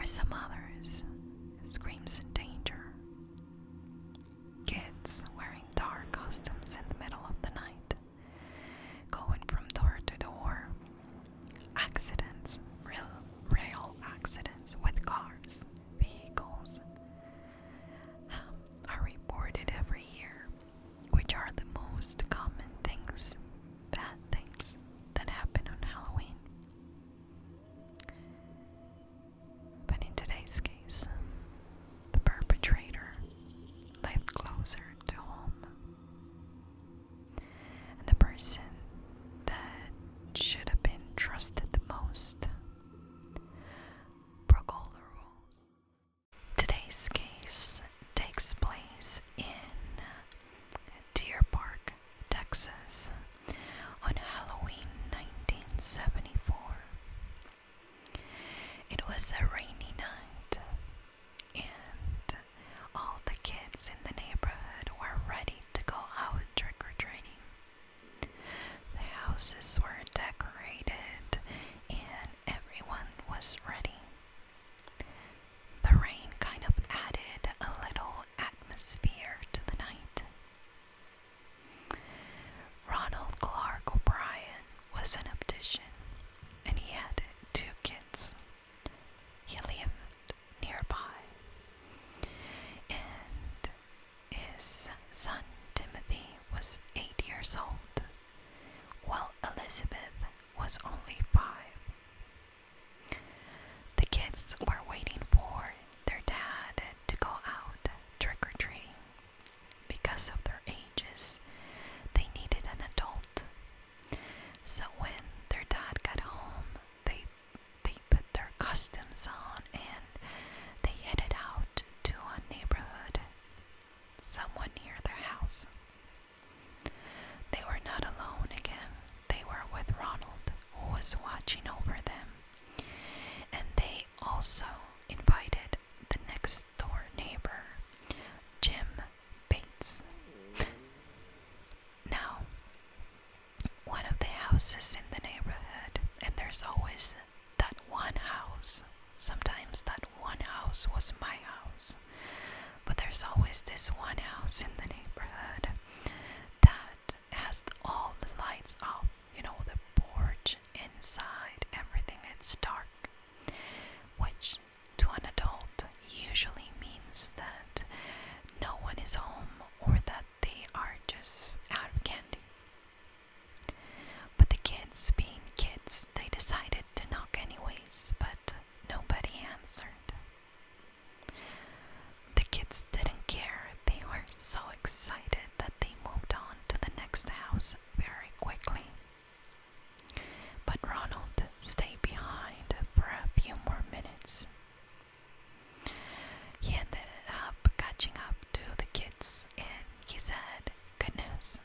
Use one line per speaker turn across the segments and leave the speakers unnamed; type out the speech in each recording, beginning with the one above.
For some others, screams in danger. Kids wearing dark costumes in the middle of the night, going from door to door. Accidents, real accidents with cars, vehicles, are reported every year, which are the most common things, bad things, that happen on Halloween. But in today's case, the perpetrator lived closer to home. And the person that should have been trusted the most broke all the rules. Today's case takes place in Deer Park, Texas, on Halloween 1974. It was a rainy night, and all the kids in the neighborhood were ready to go out trick-or-treating. The houses were decorated, and everyone was ready. The rain kind of added a little atmosphere to the night. Ronald Clark O'Brien was an optician, and he had 2 kids. He lived nearby, and his son Timothy was 8 years old, while Elizabeth was only 5. The kids were waiting for their dad to go out trick-or-treating. Because of their ages, they needed an adult. So when their dad got home, they put their costumes on and they headed out to a neighborhood somewhat near their house. They were not alone again. They were with Ronald, who was watching over them. And they also invited the next door neighbor, Jim Bates. Now, one of the houses in the neighborhood, and there's always that one house. Sometimes that one house was my house, but there's always this one house in the neighborhood that has all the lights off, the porch, inside, everything, it's dark, which to an adult usually means that no one is home or that they are just out of candy. But the kids, being kids, they decided to knock anyways, but nobody answered. The kids didn't care. They were so excited that they moved on to the next house very quickly. But Ronald stayed behind for a few more minutes. He ended up catching up to the kids, and he said, "Good news."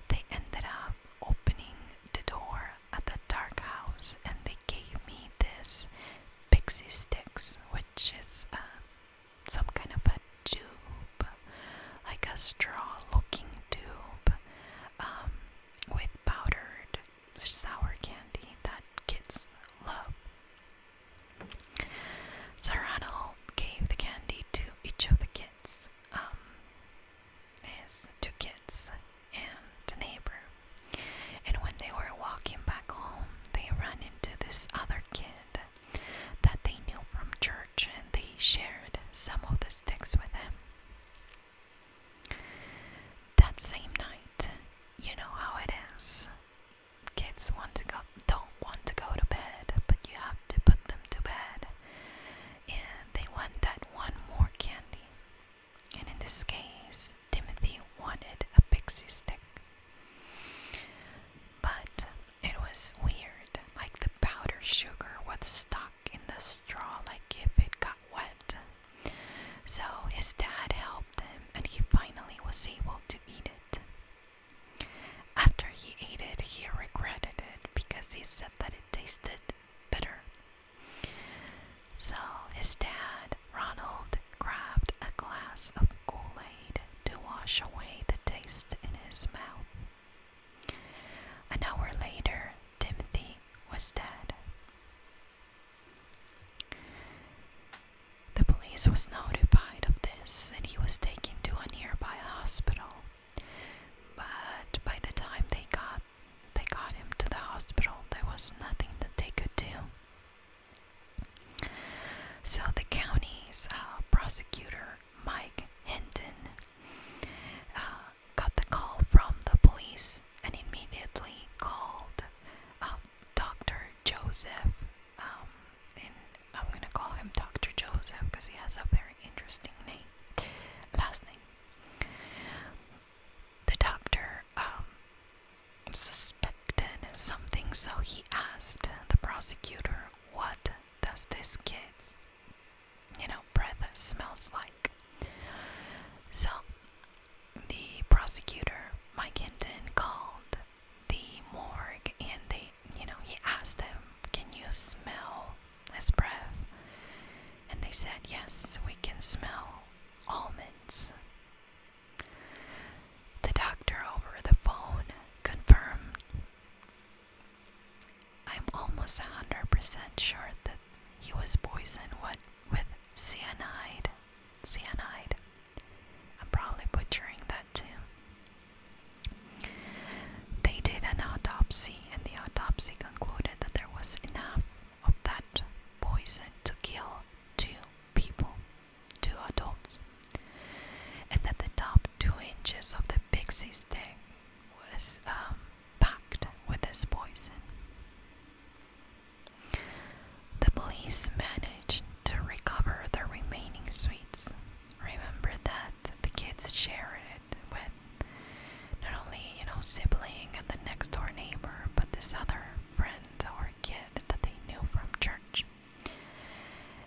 They ended up opening the door at the dark house, and they gave me this pixie sticks, which is some kind of a tube, like a straw-looking tube, with powdered sour candy that kids love. So Ronald gave the candy to each of the kids, his 2 kids and the neighbor. And when they were walking back home, they ran into this other kid that they knew from church, and they shared some of the sticks with him. That same night, you know how it is. Kids don't want to go to bed, but you have to put them to bed. And they want that one more candy. And in this case, Timothy wanted a pixie stick. But it was weird, like the powdered sugar was stuck in the straw, like if it got wet. So his dad helped him, and he finally was able to eat it. After he ate it, he regretted it because he said that it tasted bitter. So his dad, Ronald, grabbed a glass of Kool-Aid to wash away the taste in his mouth. An hour later, Timothy was dead. police was notified of this and he was taken to a nearby hospital. But by the time they got him to the hospital, there was nothing that they could do. So the county's prosecutor, Mike Hinton, got the call from the police and immediately called Dr. Joseph. And I'm gonna call him Dr. Joseph because he has a very interesting last name. The doctor suspected something, so he asked the prosecutor, "What does this kid's, breath smells like?" So the prosecutor, Mike Hinton, called the morgue and he asked them, "Can you smell his breath?" And they said, "Yes, we can smell almonds." The doctor over the phone confirmed, "I'm almost 100% sure that he was poisoned with cyanide. Cyanide. I'm probably butchering that too." They did an autopsy, and the autopsy concluded that there was enough of that poison to kill 2 people, 2 adults, and that the top 2 inches of the pixie stick was packed with this poison. The police managed to recover the remaining sweets. Remember that the kids shared it with not only, sibling and the next door neighbor, but this other friend or kid that they knew from church.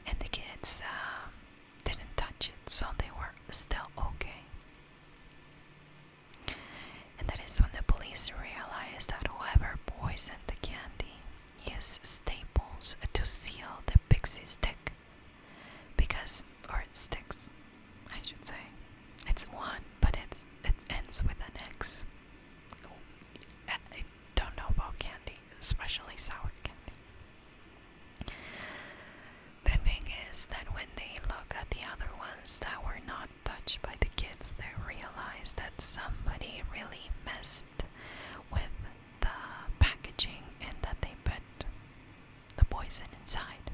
And the kids didn't touch it, so they were still okay. And that is when the police realized that whoever poisoned the candy used staples to seal the pixie stick. Or sticks, I should say. It's one, but it ends with an X. I don't know about candy, especially sour candy. The thing is that when they look at the other ones that were not touched by the kids, they realize that somebody really messed with the packaging and that they put the poison inside.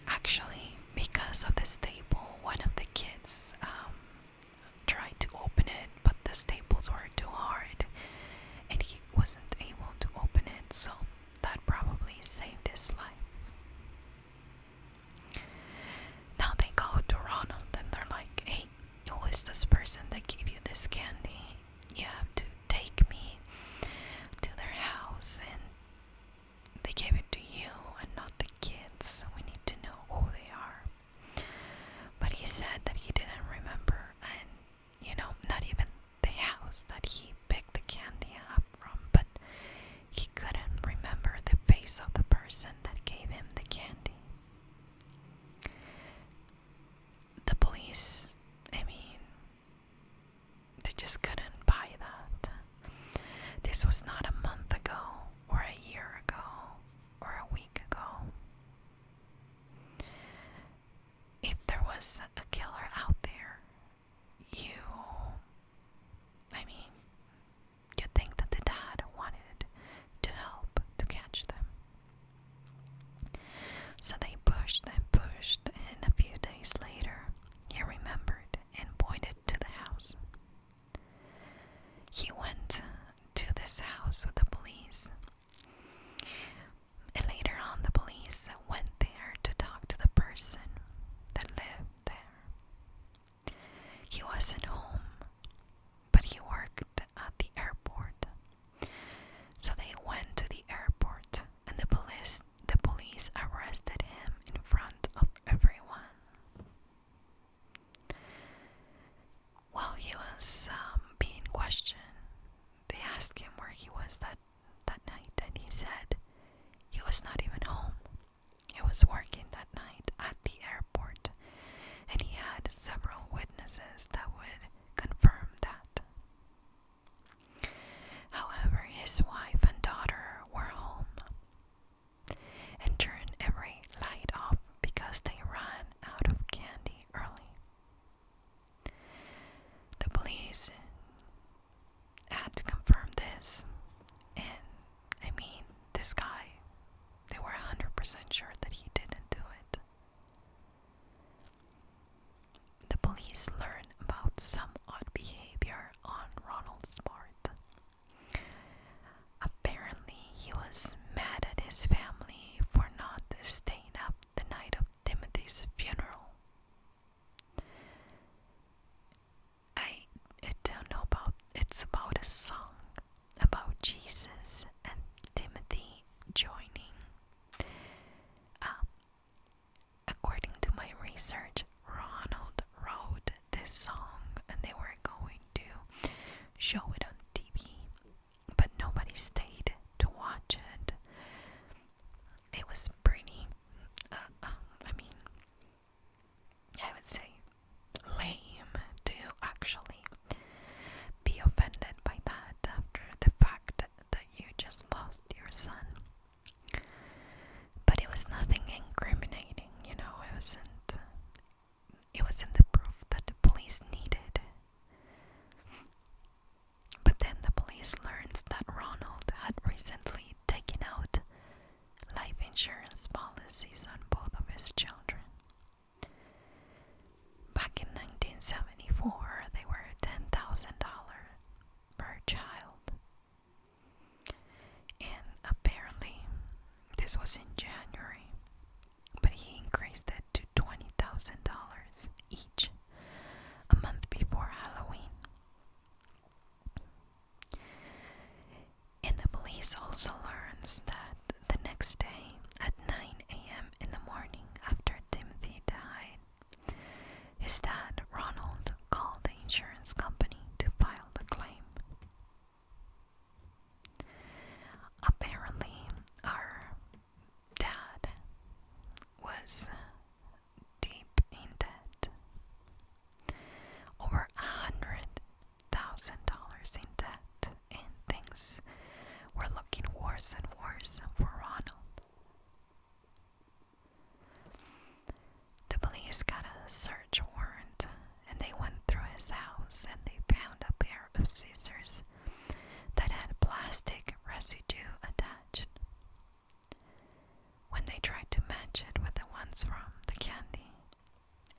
Actually, because of the staple, one of the kids tried to open it, but the staples were too hard and he wasn't able to open it, so that probably saved his life. Now they go to Ronald and they're like, "Hey, who is this person that gave you this candy? You have to take me to their house, and they gave it to you and not the kids. We need to know who they are." But he said that he didn't remember, and not even the house that he picked the candy up from, but he couldn't remember the face of the person that gave him the candy. The police, they just couldn't buy that. This was not a month ago, or a year ago, or a week ago. If there was a killer out there, you'd think that the dad wanted to help to catch them. So they pushed and pushed, and a few days later, he remembered and pointed to the house. He went to this house with the police. And later on, the police went there to talk to the person that lived there. He wasn't home, but he worked at the airport. So they went to the airport, and the police arrested him in front of everyone. While he was being questioned, they asked him where he was that night, and he said he was not even home. He was working that night at the airport, and he had several witnesses that would confirm that. However, his wife and daughter were home and turned every light off because some odd behavior on Ronald's part. Apparently, he was mad at his family for not staying up the night of Timothy's funeral. I don't know it's about a song about Jesus and Timothy joining. According to my research, Ronald wrote this song and they were going to show it on TV, but nobody stayed to watch it. It was pretty, I would say lame to actually be offended by that after the fact that you just lost your son. But it was nothing incriminating, it wasn't the proof that the police needed. But then the police learns that Ronald had recently taken out life insurance policies on both of his children. Back in 1974, they were $10,000 per child. And apparently, this was in January, but he increased it to $20,000 each a month before Halloween. And the police also learns that the next day at 9 a.m. in the morning after Timothy died, his dad, Ronald, called the insurance company to file the claim. Apparently, our dad was deep in debt, over $100,000 in debt, and things were looking worse and worse for Ronald. The police got a search warrant and they went through his house and they found a pair of scissors that had plastic residue attached. When they tried to match it with the ones from the candy,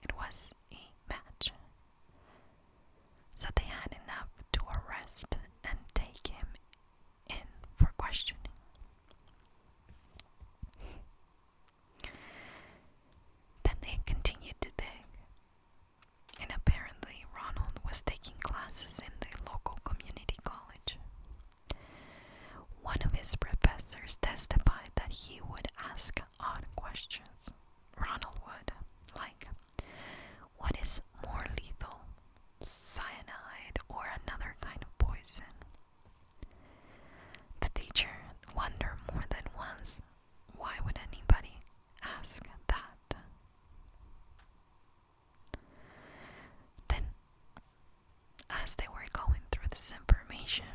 it was a match. So they had enough to arrest and take him in for questioning. Then they continued to dig, and apparently Ronald was taking classes in the local community college. One of his professors testified that he would ask odd questions. Ronald would, like, what is more lethal, cyanide or another kind of poison? The teacher wondered more than once, why would anybody ask that? Then, as they were going through this information,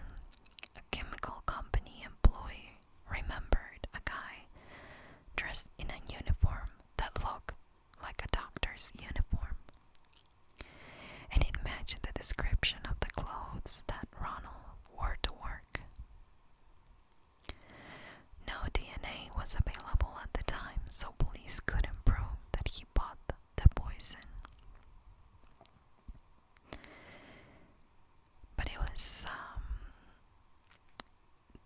a chemical company employee remembered a guy dressed in a uniform that looked like a doctor's uniform. And it matched the description of the clothes that Ronald wore to work. No DNA was available at the time, so police couldn't prove that he bought the poison. But it was,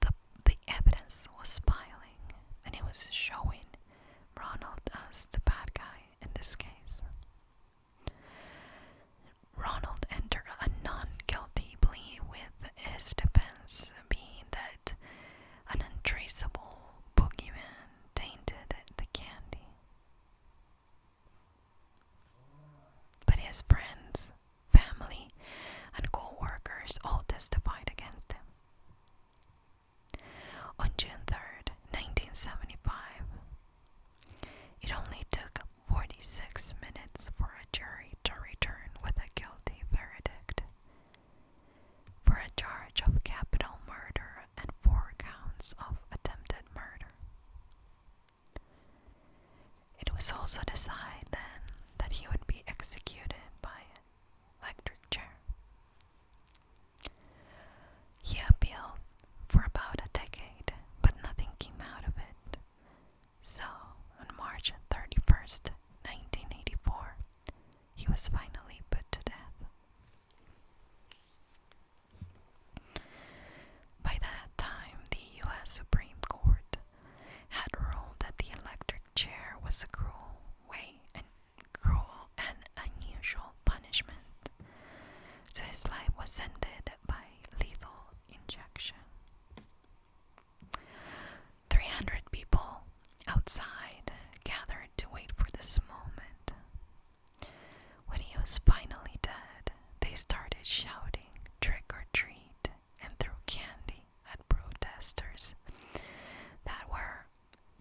the evidence was piling, and it was showing Ronald as the bad guy in this case. Ronald entered a non-guilty plea with his defense being that an untraceable boogeyman tainted the candy. But his friends, family, and co-workers all testified against him. On June 3rd, 1975, it only took 46 minutes for a jury to return with a guilty verdict for a charge of capital murder and 4 counts of attempted murder. It was also decided then that he would be executed by electric chair. He appealed for about a decade, but nothing came out of it. So, on March 31st, 1984, he was finally put to death. outside gathered to wait for this moment. When he was finally dead, they started shouting trick or treat and threw candy at protesters that were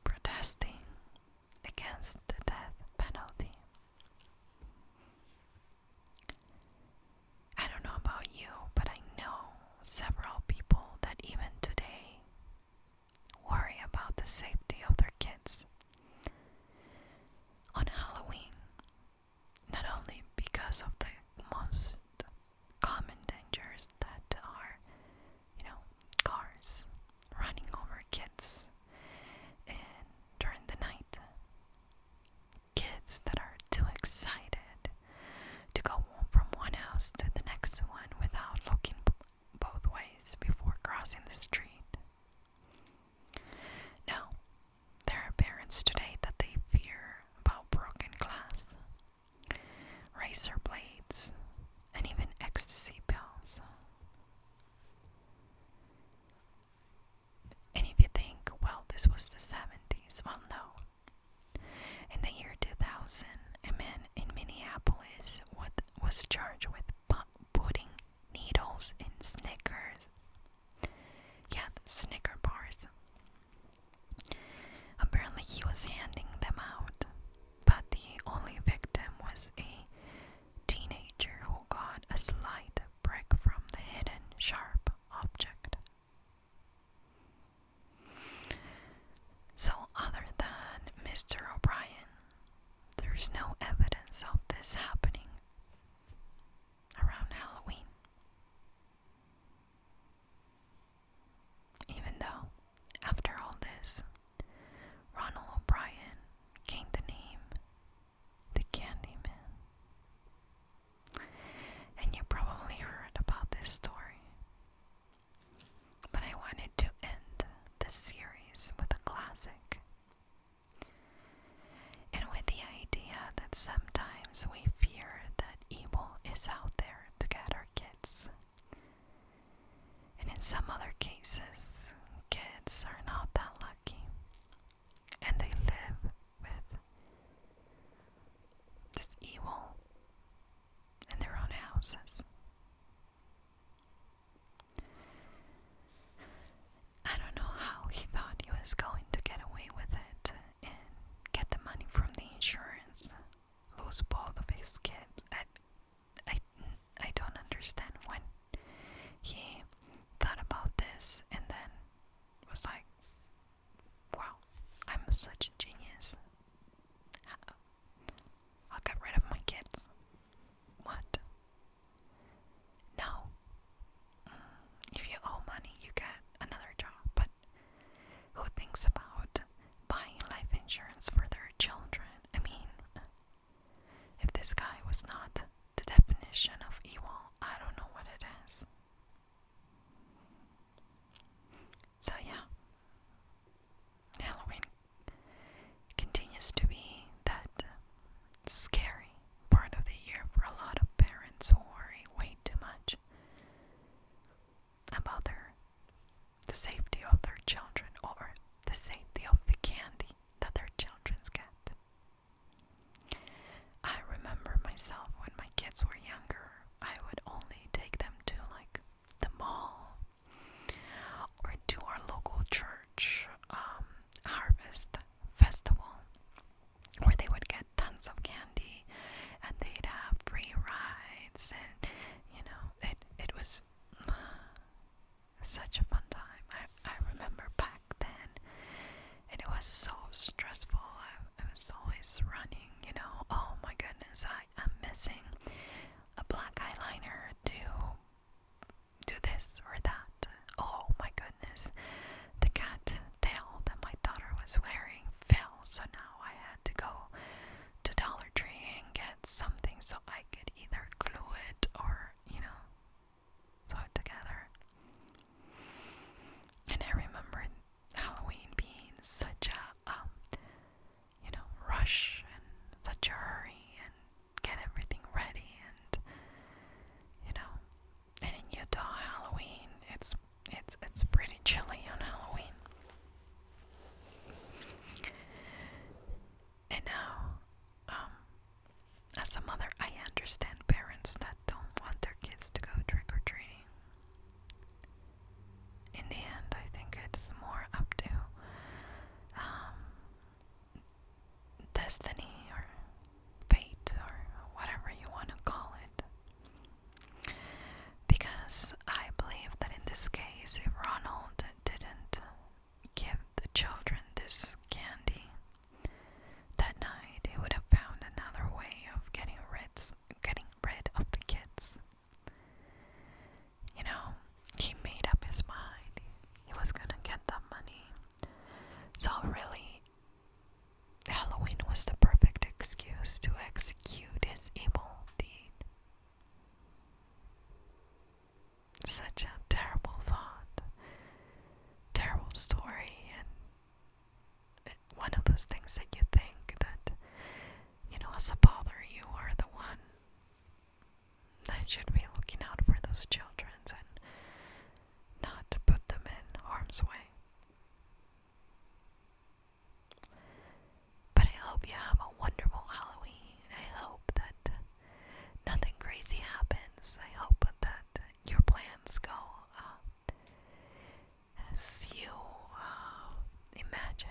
protesting against the death penalty. I don't know about you, but I know several people that even today worry about the safety of their kids on Halloween, not only because of the most common dangers that are, cars running over kids and during the night, kids that are too excited to go from one house to the next one without looking both ways before crossing the street. Now, there are parents today that they fear about broken glass, razor blades, and even ecstasy pills. And if you think, well, this was the 70s, well, no. In the year 2000, a man in Minneapolis was charged with putting needles in Snickers. Yeah, the Snicker bars. Apparently he was handing them out, but the only victim was a teenager who got a slight prick from the hidden sharp object. So other than Mr. O'Brien, there's no evidence of this happening around Halloween. Even though, after all this, Ronald O'Brien gained the name the Candyman. And you probably heard about this story. But I wanted to end the series with a classic. And with the idea that sometimes we fear that evil is out there to get our kids. And in some other cases, kids are not that lucky. And they live with this evil in their own houses. I don't know how he thought he was going to get away with it and get the money from the insurance, lose both of his kids. I don't understand when he thought about this and then was like, wow, I'm such a genius. I'll get rid of my kids. What? No. If you owe money, you get another job. But who thinks about buying life insurance for their children? I mean, if this guy was not the definition of evil, I don't know what it is. So yeah, Halloween continues to be that scary part of the year for a lot of parents who worry way too much about the safety of their children or the safety of the candy that their children get. I remember myself when my kids were younger, I would only take them to like the mall or to our local church harvest festival where they would get tons of candy and they'd have free rides and it was such a fun time. I remember back then and it was so stressful. I was always running, oh my goodness, I am missing a black eyeliner to do this or that. Oh my goodness, the cat tail that my daughter was wearing fell, so now I had to go to Dollar Tree and get something so I could either glue it or, sew it together. And I remember Halloween being such a, rush and such a hurry and get everything ready and, and in Utah, Halloween, it's pretty chilly on Halloween. destiny or fate or whatever you want to call it. Because I believe that in this case, if Ronald didn't give the children this candy that night, he would have found another way of getting rid of the kids. You know, he made up his mind. He was gonna get that money. So really, Halloween was the perfect excuse to execute his evil deed. Such a terrible thought, terrible story, and one of those things that you think that, you know, as a father, you are the one that should be looking out for those children and not to put them in harm's way. But I hope you have a wonderful Halloween. I hope that nothing crazy happens. I hope that your plans go as you imagine,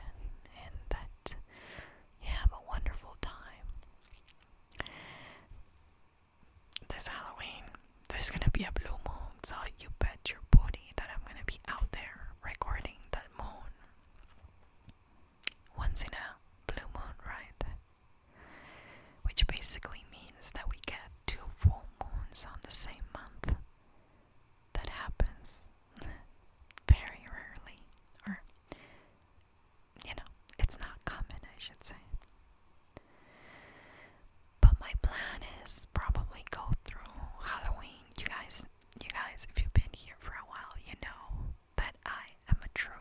and that you have a wonderful time. This Halloween, there's gonna be a blue moon, so you bet your booty that I'm gonna be out there recording that moon. Once in a blue moon, right? Which basically means that we get 2 full moons on the same month. That happens very rarely, or, you know, it's not common, I should say. But my plan is probably go through Halloween. You guys, if you've been here for a while, you know that I am a true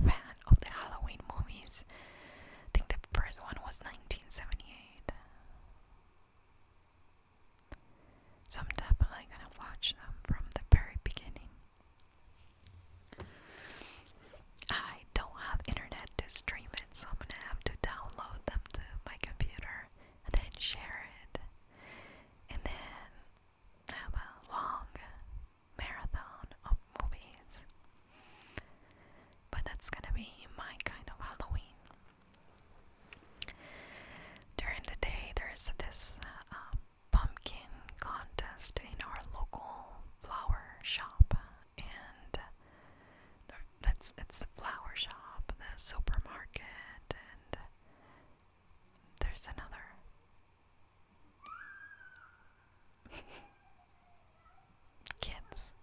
fan of the Halloween movies. I think the first one was 1978. So I'm definitely gonna watch them from the very beginning. I don't have internet to stream it, so I'm gonna have to download them to my computer and then share it. And then have a long marathon of movies. But that's gonna be my kind of Halloween. During the day, there's this pumpkin contest in our local flower shop, and it's the flower shop, the supermarket, and there's another kids.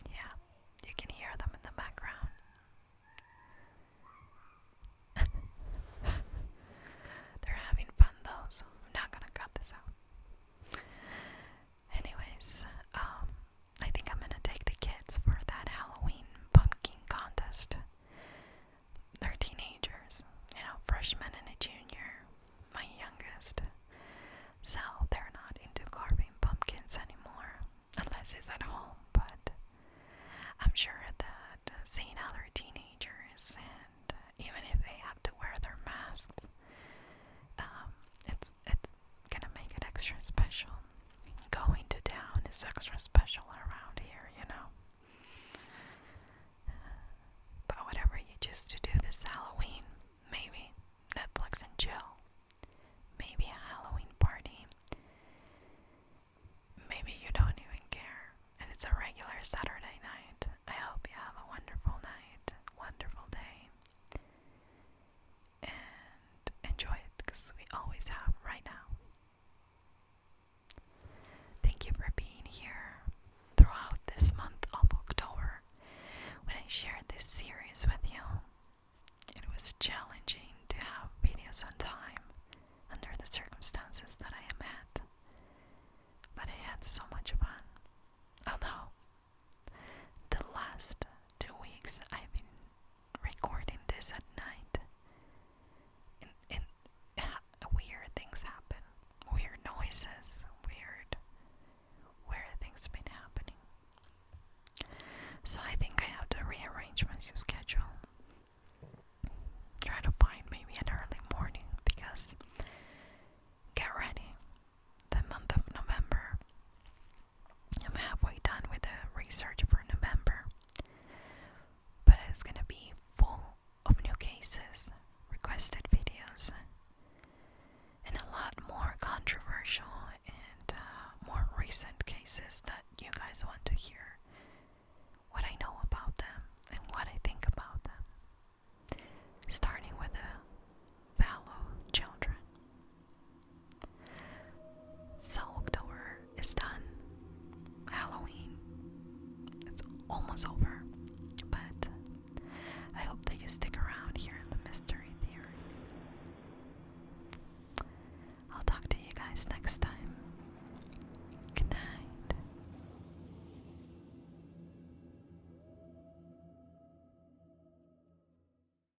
Yeah, you can hear them in the background. They're having fun though, so I'm not gonna cut this out. Anyways, I think I'm gonna take the kids for that Halloween pumpkin contest. They're teenagers, you know, freshman and a junior, my youngest. So they're not into carving pumpkins anymore, unless it's at home. But I'm sure that seeing other teenagers, and even if they have to wear their masks, it's gonna make it extra special. Going to town is extra special around here, you know. But whatever you choose to do this Halloween, maybe Netflix and chill, maybe a Halloween party, maybe you don't even care and it's a regular Saturday night. I hope you have a wonderful night, wonderful day, and enjoy it, because we always have right now. Thank you for being here throughout this month of October when I shared this series with you. It was challenging to have videos on time under the circumstances that I am at, but I had so much fun. Although the last 2 weeks I've been recording this at night, and weird things happen, weird noises, weird things been happening. So I think I have to rearrange my schedule. Try to find maybe an early morning, because get ready, the month of November. I'm halfway done with the research for November, but it's gonna be full of new cases, requests requested videos and a lot more controversial and more recent cases that you guys want to hear what I know about them and what I think about them. Starting with the fallow children. So October is done. Halloween, it's almost over. But I hope that you stick around here in the Mystery Theory. I'll talk to you guys next time.